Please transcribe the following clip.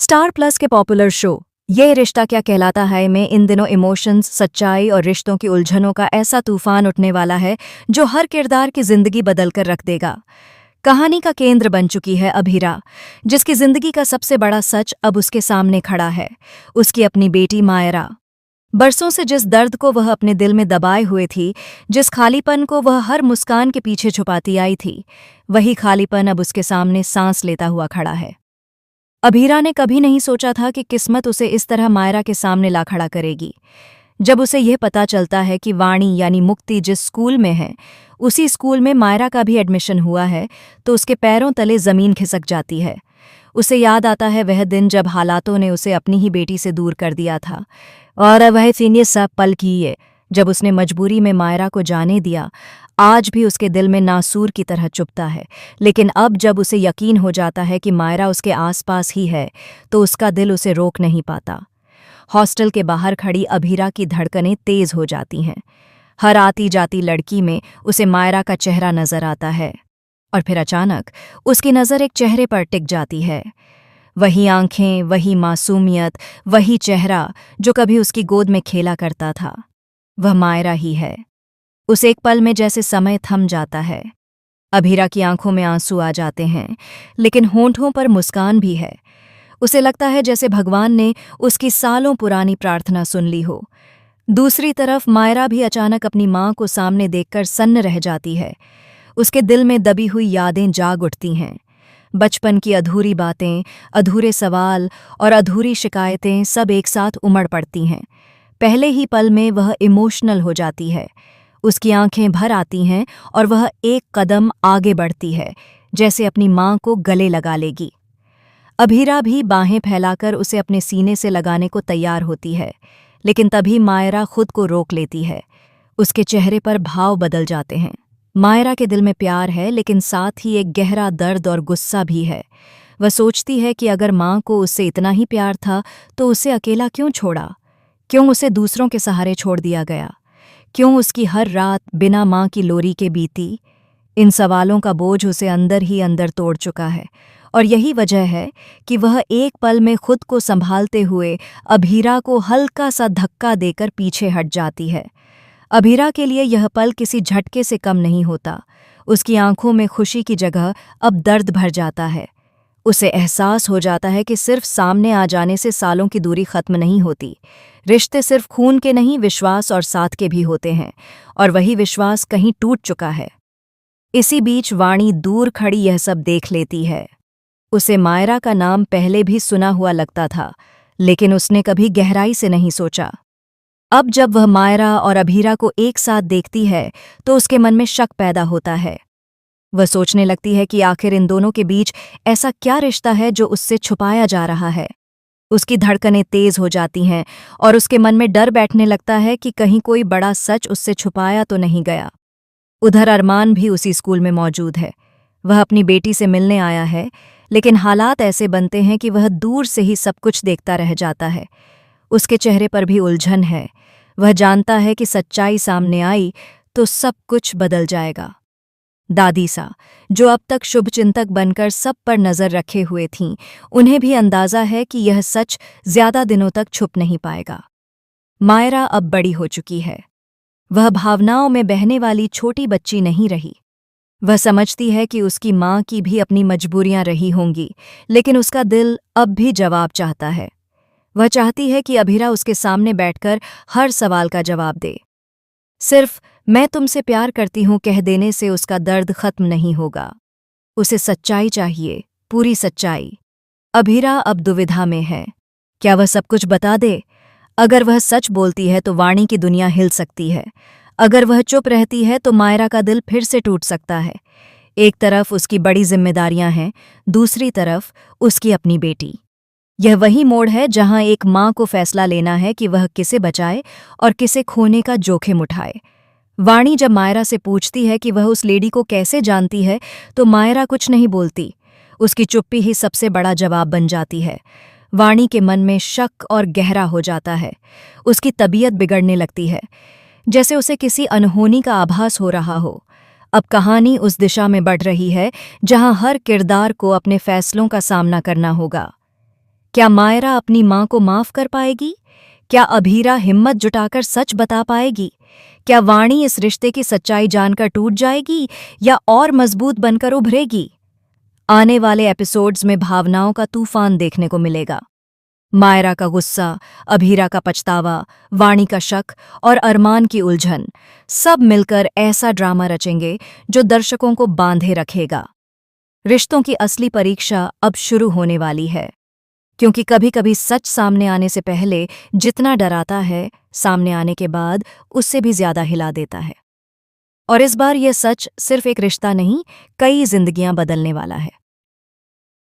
Star plus के popular show ये रिश्ता क्या कहलाता है में इन दिनों इमोशंस, सच्चाई और रिश्तों की उलझनों का ऐसा तूफान उठने वाला है जो हर किरदार की जिंदगी बदलकर रख देगा। कहानी का केंद्र बन चुकी है अभीरा, जिसकी जिंदगी का सबसे बड़ा सच अब उसके सामने खड़ा है। उसकी अपनी बेटी मायरा। बरसों से जिस दर्द को वह अपने दिल में दबाए हुए थी, जिस खालीपन को वह हर मुस्कान के पीछे छुपाती आई थी, वही खालीपन अब उसके सामने सांस लेता हुआ खड़ा है। अभीरा ने कभी नहीं सोचा था कि किस्मत उसे इस तरह मायरा के सामने ला खड़ा करेगी। जब उसे यह पता चलता है कि वाणी यानी मुक्ति जिस स्कूल में है, उसी स्कूल में मायरा का भी एडमिशन हुआ है, तो उसके पैरों तले जमीन खिसक जाती है। उसे याद आता है वह दिन जब हालातों ने उसे अपनी ही बेटी से दूर कर दिया था, और वह सीनियर सब पल की है जब उसने मजबूरी में मायरा को जाने दिया। आज भी उसके दिल में नासूर की तरह चुभता है, लेकिन अब जब उसे यकीन हो जाता है कि मायरा उसके आसपास ही है, तो उसका दिल उसे रोक नहीं पाता। हॉस्टल के बाहर खड़ी अभीरा की धड़कनें तेज हो जाती हैं। हर आती जाती लड़की में उसे मायरा का चेहरा नजर आता है, और फिर अचानक उसकी नज़र एक चेहरे पर टिक जाती है। वही आंखें, वही मासूमियत, वही चेहरा जो कभी उसकी गोद में खेला करता था, वह मायरा ही है। उस एक पल में जैसे समय थम जाता है। अभीरा की आंखों में आंसू आ जाते हैं, लेकिन होंठों पर मुस्कान भी है। उसे लगता है जैसे भगवान ने उसकी सालों पुरानी प्रार्थना सुन ली हो। दूसरी तरफ मायरा भी अचानक अपनी माँ को सामने देखकर सन्न रह जाती है। उसके दिल में दबी हुई यादें जाग उठती हैं। बचपन की अधूरी बातें, अधूरे सवाल और अधूरी शिकायतें सब एक साथ उमड़ पड़ती हैं। पहले ही पल में वह इमोशनल हो जाती है। उसकी आंखें भर आती हैं और वह एक कदम आगे बढ़ती है, जैसे अपनी माँ को गले लगा लेगी। अभीरा भी बाहें फैलाकर उसे अपने सीने से लगाने को तैयार होती है, लेकिन तभी मायरा खुद को रोक लेती है। उसके चेहरे पर भाव बदल जाते हैं। मायरा के दिल में प्यार है, लेकिन साथ ही एक गहरा दर्द और गुस्सा भी है। वह सोचती है कि अगर माँ को उससे इतना ही प्यार था तो उसे अकेला क्यों छोड़ा? क्यों उसे दूसरों के सहारे छोड़ दिया गया? क्यों उसकी हर रात बिना माँ की लोरी के बीती? इन सवालों का बोझ उसे अंदर ही अंदर तोड़ चुका है, और यही वजह है कि वह एक पल में खुद को संभालते हुए अभीरा को हल्का सा धक्का देकर पीछे हट जाती है। अभीरा के लिए यह पल किसी झटके से कम नहीं होता। उसकी आंखों में खुशी की जगह अब दर्द भर जाता है। उसे एहसास हो जाता है कि सिर्फ सामने आ जाने से सालों की दूरी खत्म नहीं होती। रिश्ते सिर्फ खून के नहीं, विश्वास और साथ के भी होते हैं, और वही विश्वास कहीं टूट चुका है। इसी बीच वाणी दूर खड़ी यह सब देख लेती है। उसे मायरा का नाम पहले भी सुना हुआ लगता था, लेकिन उसने कभी गहराई से नहीं सोचा। अब जब वह मायरा और अभीरा को एक साथ देखती है तो उसके मन में शक पैदा होता है। वह सोचने लगती है कि आखिर इन दोनों के बीच ऐसा क्या रिश्ता है जो उससे छुपाया जा रहा है। उसकी धड़कनें तेज हो जाती हैं और उसके मन में डर बैठने लगता है कि कहीं कोई बड़ा सच उससे छुपाया तो नहीं गया। उधर अरमान भी उसी स्कूल में मौजूद है। वह अपनी बेटी से मिलने आया है, लेकिन हालात ऐसे बनते हैं कि वह दूर से ही सब कुछ देखता रह जाता है। उसके चेहरे पर भी उलझन है। वह जानता है कि सच्चाई सामने आई तो सब कुछ बदल जाएगा। दादी सा, जो अब तक शुभचिंतक बनकर सब पर नजर रखे हुए थीं, उन्हें भी अंदाजा है कि यह सच ज्यादा दिनों तक छुप नहीं पाएगा। मायरा अब बड़ी हो चुकी है। वह भावनाओं में बहने वाली छोटी बच्ची नहीं रही। वह समझती है कि उसकी माँ की भी अपनी मजबूरियां रही होंगी, लेकिन उसका दिल अब भी जवाब चाहता है। वह चाहती है कि अभीरा उसके सामने बैठकर हर सवाल का जवाब दे। सिर्फ मैं तुमसे प्यार करती हूँ कह देने से उसका दर्द खत्म नहीं होगा। उसे सच्चाई चाहिए, पूरी सच्चाई। अभीरा अब दुविधा में है। क्या वह सब कुछ बता दे? अगर वह सच बोलती है तो वाणी की दुनिया हिल सकती है। अगर वह चुप रहती है तो मायरा का दिल फिर से टूट सकता है। एक तरफ उसकी बड़ी जिम्मेदारियां हैं, दूसरी तरफ उसकी अपनी बेटी। यह वही मोड़ है जहां एक माँ को फैसला लेना है कि वह किसे बचाए और किसे खोने का जोखिम उठाए। वाणी जब मायरा से पूछती है कि वह उस लेडी को कैसे जानती है, तो मायरा कुछ नहीं बोलती। उसकी चुप्पी ही सबसे बड़ा जवाब बन जाती है। वाणी के मन में शक और गहरा हो जाता है। उसकी तबीयत बिगड़ने लगती है, जैसे उसे किसी अनहोनी का आभास हो रहा हो। अब कहानी उस दिशा में बढ़ रही है जहां हर किरदार को अपने फैसलों का सामना करना होगा। क्या मायरा अपनी मां को माफ कर पाएगी? क्या अभीरा हिम्मत जुटाकर सच बता पाएगी? क्या वाणी इस रिश्ते की सच्चाई जानकर टूट जाएगी या और मजबूत बनकर उभरेगी? आने वाले एपिसोड्स में भावनाओं का तूफान देखने को मिलेगा। मायरा का गुस्सा, अभीरा का पछतावा, वाणी का शक और अरमान की उलझन, सब मिलकर ऐसा ड्रामा रचेंगे जो दर्शकों को बांधे रखेगा। रिश्तों की असली परीक्षा अब शुरू होने वाली है, क्योंकि कभी-कभी सच सामने आने से पहले जितना डराता है, सामने आने के बाद उससे भी ज्यादा हिला देता है। और इस बार यह सच सिर्फ एक रिश्ता नहीं, कई जिंदगियां बदलने वाला है।